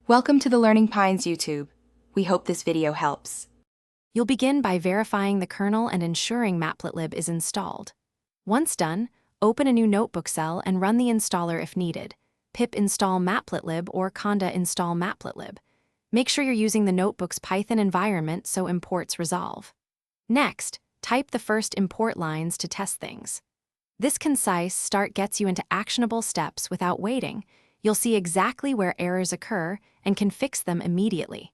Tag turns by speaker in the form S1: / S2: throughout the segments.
S1: Welcome to the Learning Pines YouTube. We hope this video helps.
S2: You'll begin by verifying the kernel and ensuring Matplotlib is installed. Once done, open a new notebook cell and run the installer if needed. Pip install Matplotlib or conda install Matplotlib. Make sure you're using the notebook's Python environment so imports resolve. Next, type the first import lines to test things. This concise start gets you into actionable steps without waiting. You'll see exactly where errors occur and can fix them immediately.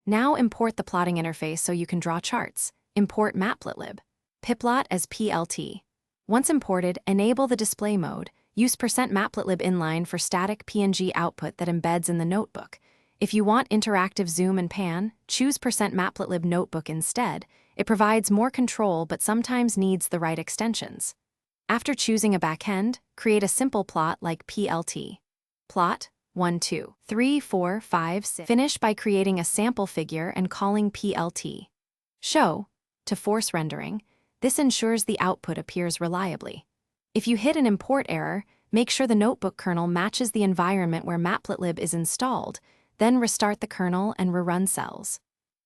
S2: Now import the plotting interface so you can draw charts. Import Matplotlib. Piplot as PLT. Once imported, enable the display mode. Use %matplotlib inline for static PNG output that embeds in the notebook. If you want interactive zoom and pan, choose %matplotlib notebook instead. It provides more control but sometimes needs the right extensions. After choosing a backend, create a simple plot like PLT. Plot 1, 2, 3, 4, 5, 6. Finish by creating a sample figure and calling PLT. Show to force rendering. This ensures the output appears reliably. If you hit an import error, make sure the notebook kernel matches the environment where Matplotlib is installed, then restart the kernel and rerun cells.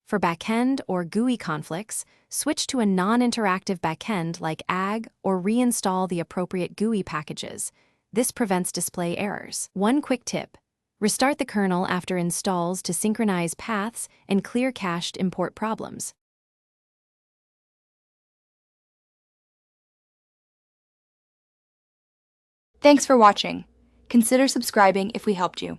S2: For backend or GUI conflicts, switch to a non-interactive backend like AG or reinstall the appropriate GUI packages. This prevents display errors. One quick tip: restart the kernel after installs to synchronize paths and clear cached import problems.
S1: Thanks for watching. Consider subscribing if we helped you.